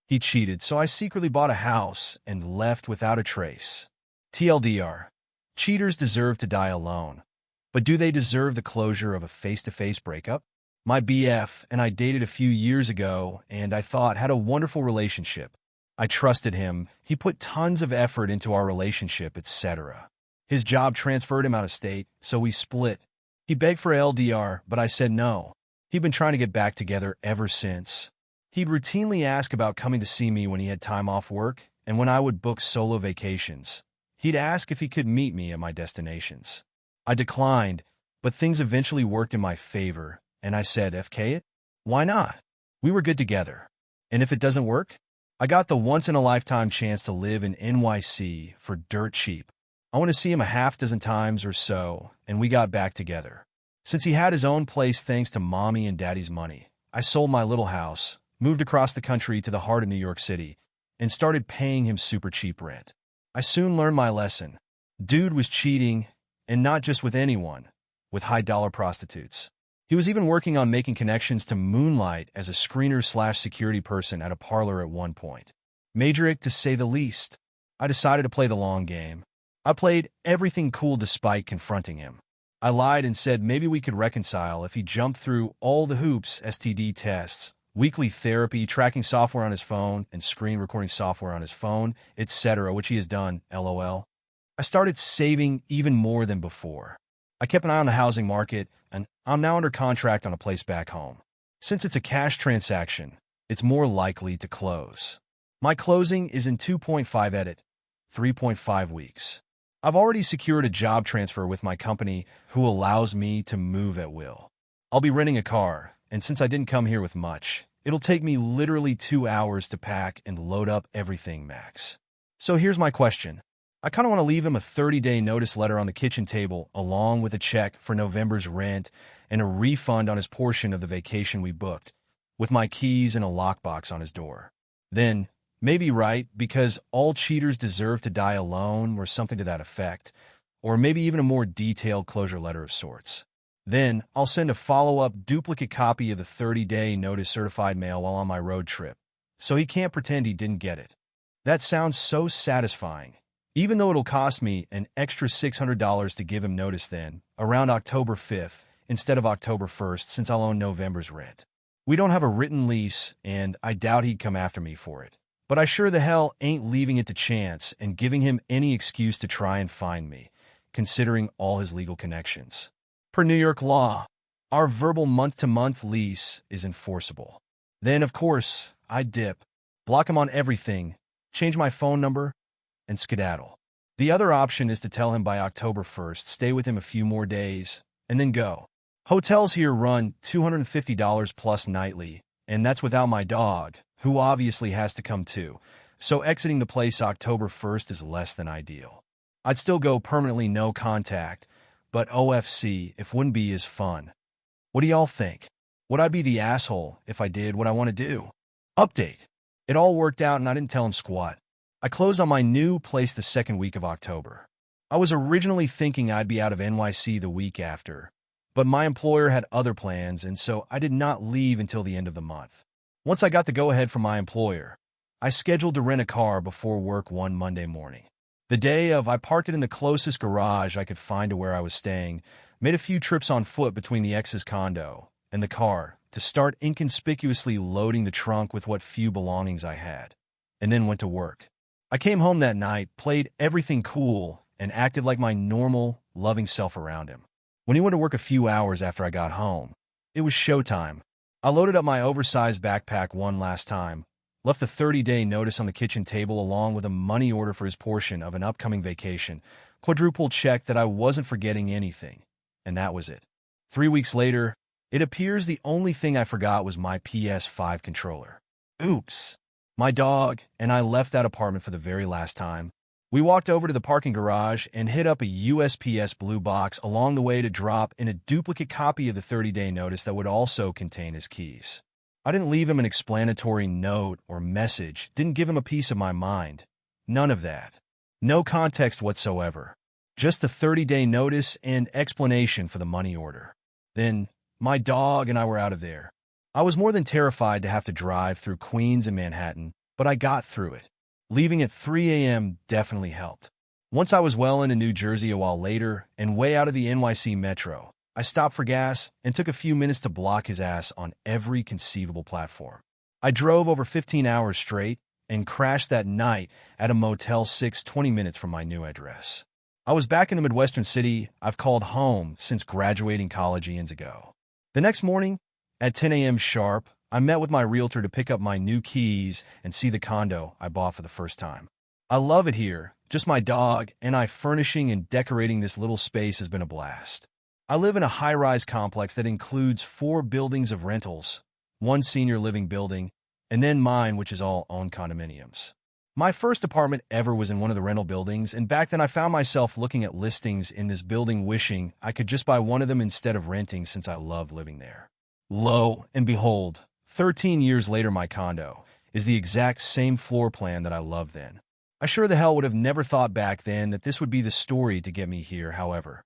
He cheated, so I secretly bought a house and left without a trace. TLDR. Cheaters deserve to die alone. But do they deserve the closure of a face-to-face breakup? My BF and I dated a few years ago, and I thought had a wonderful relationship. I trusted him, he put tons of effort into our relationship, etc. His job transferred him out of state, so we split. He begged for LDR, but I said no. He'd been trying to get back together ever since. He'd routinely ask about coming to see me when he had time off work, and when I would book solo vacations. He'd ask if he could meet me at my destinations. I declined, but things eventually worked in my favor, and I said, FK it? Why not? We were good together. And if it doesn't work? I got the once-in-a-lifetime chance to live in NYC for dirt cheap. I want to see him a half dozen times or so, and we got back together. Since he had his own place thanks to mommy and daddy's money, I sold my little house, moved across the country to the heart of New York City, and started paying him super cheap rent. I soon learned my lesson. Dude was cheating, and not just with anyone, with high-dollar prostitutes. He was even working on making connections to moonlight as a screener/security person at a parlor at one point. Major-ick to say the least. I decided to play the long game. I played everything cool despite confronting him. I lied and said maybe we could reconcile if he jumped through all the hoops: STD tests, weekly therapy, tracking software on his phone, and screen recording software on his phone, etc., which he has done, LOL. I started saving even more than before. I kept an eye on the housing market, and I'm now under contract on a place back home. Since it's a cash transaction, it's more likely to close. My closing is in 2.5 edit, 3.5 weeks. I've already secured a job transfer with my company who allows me to move at will. I'll be renting a car, and since I didn't come here with much, it'll take me literally 2 hours to pack and load up everything max. So here's my question. I kind of want to leave him a 30-day notice letter on the kitchen table along with a check for November's rent and a refund on his portion of the vacation we booked, with my keys and a lockbox on his door. Then, maybe right, because all cheaters deserve to die alone or something to that effect, or maybe even a more detailed closure letter of sorts. Then, I'll send a follow-up duplicate copy of the 30-day notice certified mail while on my road trip, so he can't pretend he didn't get it. That sounds so satisfying, even though it'll cost me an extra $600 to give him notice then, around October 5th, instead of October 1st, since I'll own November's rent. We don't have a written lease, and I doubt he'd come after me for it. But I sure the hell ain't leaving it to chance and giving him any excuse to try and find me, considering all his legal connections. Per New York law, our verbal month-to-month lease is enforceable. Then, of course, I'd dip, block him on everything, change my phone number, and skedaddle. The other option is to tell him by October 1st, stay with him a few more days, and then go. Hotels here run $250 plus nightly, and that's without my dog, who obviously has to come too, so exiting the place October 1st is less than ideal. I'd still go permanently no contact, but OFC if wouldn't be as fun. What do y'all think? Would I be the asshole if I did what I want to do? Update. It all worked out and I didn't tell him squat. I closed on my new place the second week of October. I was originally thinking I'd be out of NYC the week after, but my employer had other plans, and so I did not leave until the end of the month. Once I got the go-ahead from my employer, I scheduled to rent a car before work one Monday morning. The day of, I parked it in the closest garage I could find to where I was staying, made a few trips on foot between the ex's condo and the car to start inconspicuously loading the trunk with what few belongings I had, and then went to work. I came home that night, played everything cool, and acted like my normal, loving self around him. When he went to work a few hours after I got home, it was showtime. I loaded up my oversized backpack one last time, left the 30-day notice on the kitchen table along with a money order for his portion of an upcoming vacation, quadruple checked that I wasn't forgetting anything, and that was it. 3 weeks later, it appears the only thing I forgot was my PS5 controller. Oops. My dog and I left that apartment for the very last time. We walked over to the parking garage and hit up a USPS blue box along the way to drop in a duplicate copy of the 30-day notice that would also contain his keys. I didn't leave him an explanatory note or message, didn't give him a piece of my mind. None of that. No context whatsoever. Just the 30-day notice and explanation for the money order. Then, my dog and I were out of there. I was more than terrified to have to drive through Queens and Manhattan, but I got through it. Leaving at 3 a.m. definitely helped. Once I was well into New Jersey a while later and way out of the NYC metro, I stopped for gas and took a few minutes to block his ass on every conceivable platform. I drove over 15 hours straight and crashed that night at a Motel 6 20 minutes from my new address. I was back in the Midwestern city I've called home since graduating college years ago. The next morning, at 10 a.m. sharp, I met with my realtor to pick up my new keys and see the condo I bought for the first time. I love it here. Just my dog and I furnishing and decorating this little space has been a blast. I live in a high-rise complex that includes 4 buildings of rentals, 1 senior living building, and then mine, which is all owned condominiums. My first apartment ever was in one of the rental buildings, and back then I found myself looking at listings in this building wishing I could just buy one of them instead of renting since I love living there. Lo and behold, 13 years later my condo is the exact same floor plan that I loved then. I sure the hell would have never thought back then that this would be the story to get me here, however.